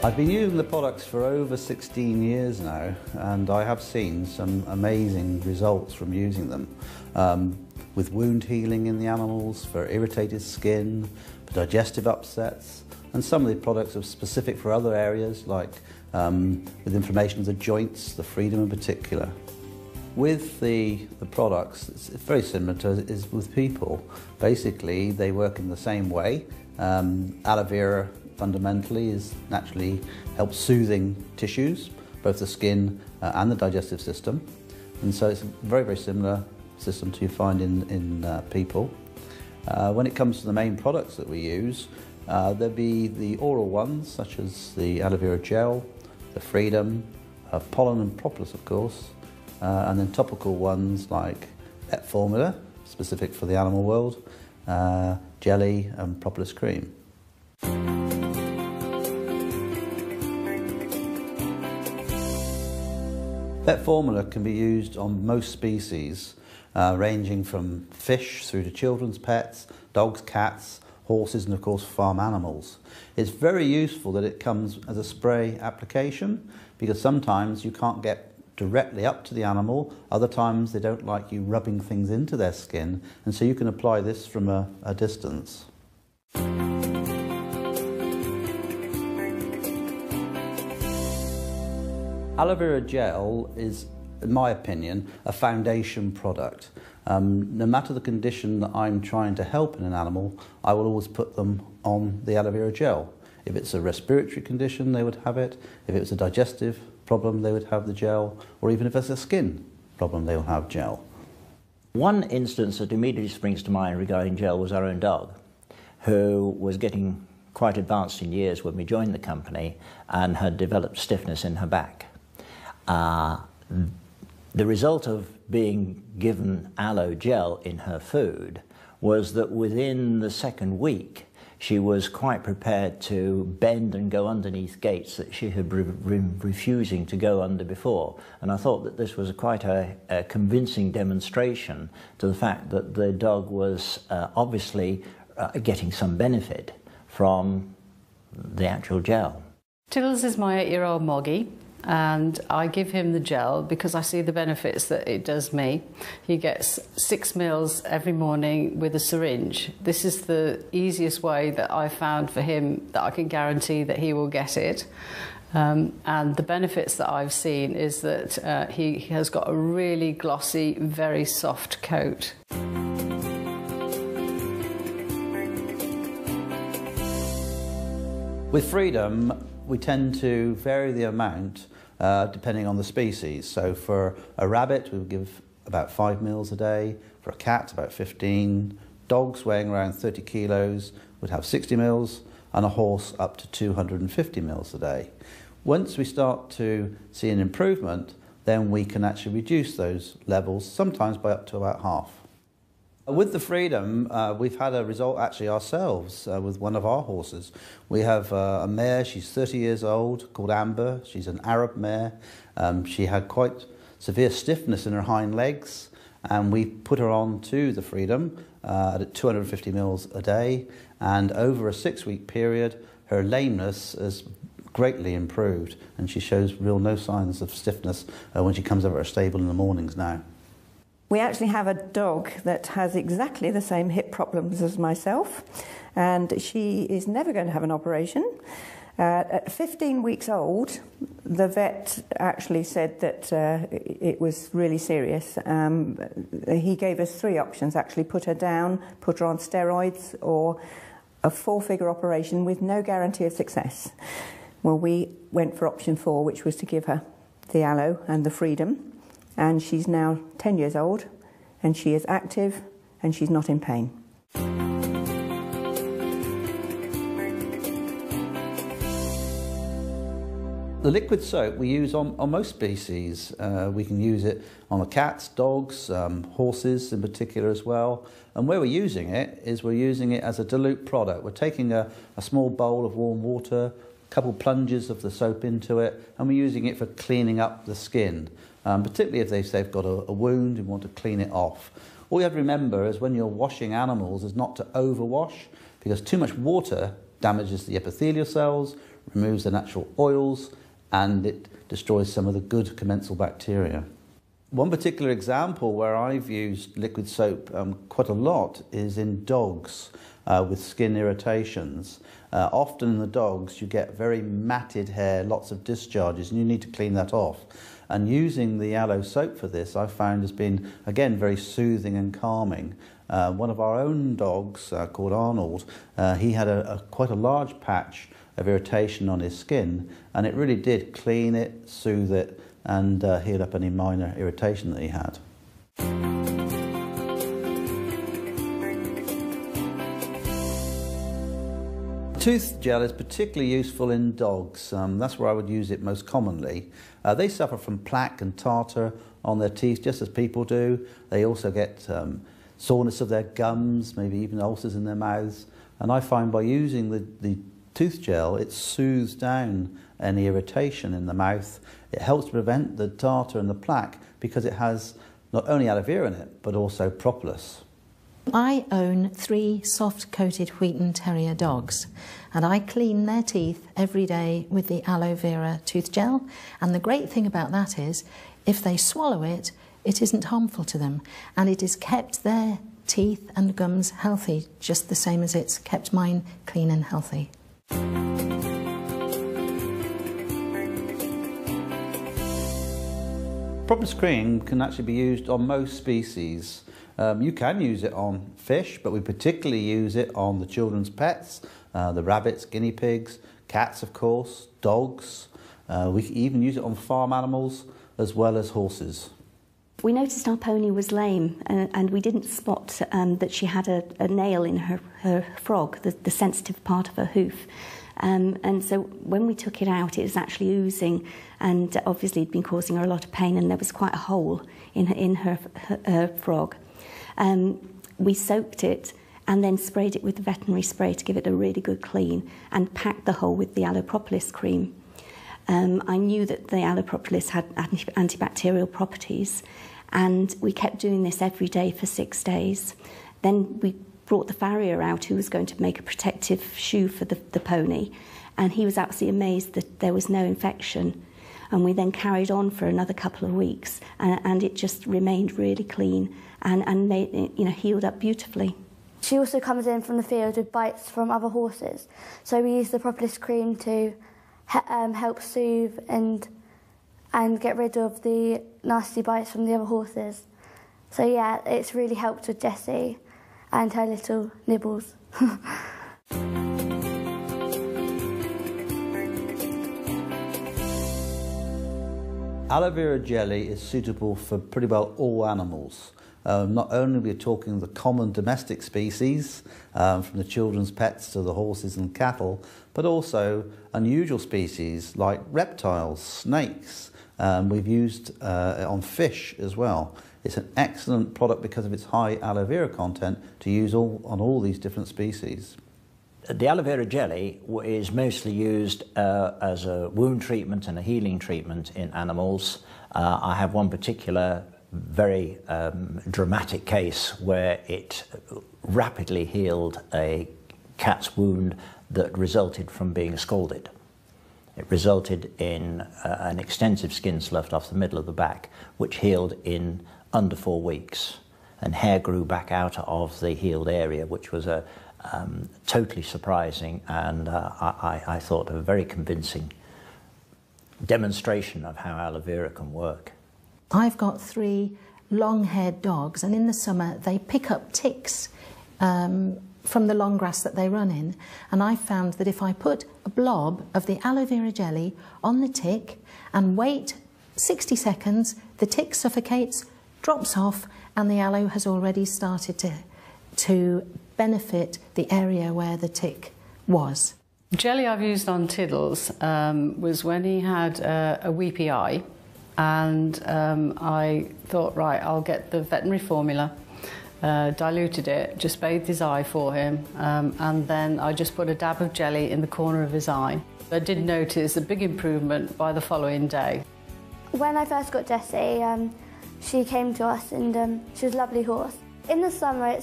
I've been using the products for over 16 years now, and I have seen some amazing results from using them. With wound healing in the animals, for irritated skin, for digestive upsets, and some of the products are specific for other areas, like with inflammation of the joints, the freedom in particular. With the products, it's very similar to as it is with people. Basically, they work in the same way. Aloe vera fundamentally naturally helps soothing tissues, both the skin and the digestive system. And so it's a very, very similar system to you find in people. When it comes to the main products that we use, there'll be the oral ones, such as the Aloe Vera Gel, the Freedom, pollen and propolis, of course, and then topical ones like Pet Formula, specific for the animal world, jelly and propolis cream. Pet Formula can be used on most species, ranging from fish through to children's pets, dogs, cats, horses, and of course farm animals. It's very useful that it comes as a spray application, because sometimes you can't get directly up to the animal, other times they don't like you rubbing things into their skin, and so you can apply this from a distance. Aloe Vera Gel is, in my opinion, a foundation product. No matter the condition that I'm trying to help in an animal, I will always put them on the Aloe Vera Gel. If it's a respiratory condition, they would have it. If it was a digestive problem, they would have the gel. Or even if it's a skin problem, they will have gel. One instance that immediately springs to mind regarding gel was our own dog, who was getting quite advanced in years when we joined the company and had developed stiffness in her back. The result of being given aloe gel in her food was that within the second week she was quite prepared to bend and go underneath gates that she had been refusing to go under before. And I thought that this was quite a convincing demonstration to the fact that the dog was obviously getting some benefit from the actual gel. Tiddles is my 8-year-old Moggy, and I give him the gel because I see the benefits that it does me. He gets 6 meals every morning with a syringe. This is the easiest way that I found for him that I can guarantee that he will get it. And the benefits that I've seen is that he has got a really glossy, very soft coat. With Freedom, we tend to vary the amount depending on the species. So for a rabbit, we would give about 5 meals a day. For a cat, about 15. Dogs weighing around 30 kilos would have 60 meals, and a horse up to 250 meals a day. Once we start to see an improvement, then we can actually reduce those levels, sometimes by up to about half. With the Freedom, we've had a result actually ourselves with one of our horses. We have a mare, she's 30 years old, called Amber. She's an Arab mare. She had quite severe stiffness in her hind legs, and we put her on to the Freedom at 250 mils a day, and over a 6-week period, her lameness has greatly improved, and she shows no signs of stiffness when she comes over our stable in the mornings now. We actually have a dog that has exactly the same hip problems as myself, and she is never going to have an operation. At 15 weeks old, the vet actually said that it was really serious. He gave us 3 options, actually: put her down, put her on steroids, or a 4-figure operation with no guarantee of success. Well, we went for option 4, which was to give her the aloe and the Freedom. And she's now 10 years old, and she is active, and she's not in pain. The liquid soap we use on most species. We can use it on the cats, dogs, horses in particular as well. And where we're using it is we're using it as a dilute product. We're taking a small bowl of warm water, a couple plunges of the soap into it, and we're using it for cleaning up the skin. Particularly if they've got a wound and want to clean it off. All you have to remember is when you're washing animals is not to overwash, because too much water damages the epithelial cells, removes the natural oils, and it destroys some of the good commensal bacteria. One particular example where I've used liquid soap quite a lot is in dogs with skin irritations. Often in the dogs you get very matted hair, lots of discharges, and you need to clean that off. And using the aloe soap for this I found has been, again, very soothing and calming. One of our own dogs, called Arnold, he had quite a large patch of irritation on his skin, and it really did clean it, soothe it, and heal up any minor irritation that he had. Tooth gel is particularly useful in dogs. That's where I would use it most commonly. They suffer from plaque and tartar on their teeth just as people do. They also get soreness of their gums, maybe even ulcers in their mouths. And I find by using the tooth gel, it soothes down any irritation in the mouth. It helps to prevent the tartar and the plaque because it has not only aloe vera in it, but also propolis. I own 3 soft-coated Wheaten Terrier dogs, and I clean their teeth every day with the aloe vera tooth gel. And the great thing about that is, if they swallow it, it isn't harmful to them, and it has kept their teeth and gums healthy, just the same as it's kept mine clean and healthy. Propolis cream can actually be used on most species. You can use it on fish, but we particularly use it on the children's pets, the rabbits, guinea pigs, cats of course, dogs. We can even use it on farm animals as well as horses. We noticed our pony was lame, and we didn't spot that she had a nail in her frog, the sensitive part of her hoof. And so when we took it out, it was actually oozing, and obviously it'd been causing her a lot of pain, and there was quite a hole in her frog. We soaked it and then sprayed it with the veterinary spray to give it a really good clean, and packed the hole with the aloe propolis cream. I knew that the aloe propolis had antibacterial properties, and we kept doing this every day for 6 days. Then we brought the farrier out, who was going to make a protective shoe for the pony, and he was absolutely amazed that there was no infection. And we then carried on for another couple of weeks, and it just remained really clean and made it, healed up beautifully. She also comes in from the field with bites from other horses, so we use the propolis cream to help soothe and get rid of the nasty bites from the other horses. So yeah, it's really helped with Jessie and her little nibbles. Aloe vera jelly is suitable for pretty well all animals. Not only are we talking the common domestic species, from the children's pets to the horses and cattle, but also unusual species like reptiles, snakes. We've used it on fish as well. It's an excellent product because of its high aloe vera content to use on all these different species. The aloe vera jelly is mostly used as a wound treatment and a healing treatment in animals. I have one particular very dramatic case where it rapidly healed a cat's wound that resulted from being scalded. It resulted in an extensive skin sloughed off the middle of the back, which healed in under 4 weeks, and hair grew back out of the healed area, which was a totally surprising and I thought a very convincing demonstration of how aloe vera can work. I've got 3 long-haired dogs, and in the summer they pick up ticks from the long grass that they run in, and I found that if I put a blob of the aloe vera jelly on the tick and wait 60 seconds, the tick suffocates, drops off, and the aloe has already started to benefit the area where the tick was. Jelly I've used on Tiddles was when he had a weepy eye, and I thought, right, I'll get the veterinary formula, diluted it, just bathed his eye for him, and then I just put a dab of jelly in the corner of his eye. I did notice a big improvement by the following day. When I first got Jessie, she came to us, and she was a lovely horse. In the summer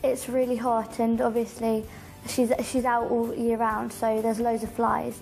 it's really hot, and obviously she's out all year round, so there's loads of flies.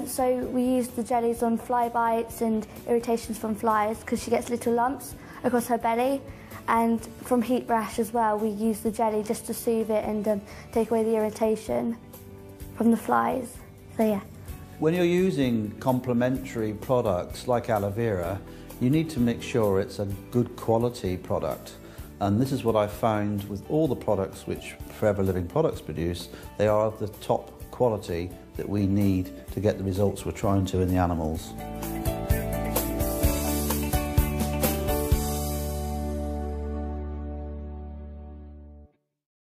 So we use the jellies on fly bites and irritations from flies because she gets little lumps across her belly. And from heat rash as well, we use the jelly just to soothe it and take away the irritation from the flies. So yeah. When you're using complementary products like aloe vera, you need to make sure it's a good quality product. And this is what I found with all the products which Forever Living Products produce. They are of the top quality that we need to get the results we're trying to in the animals.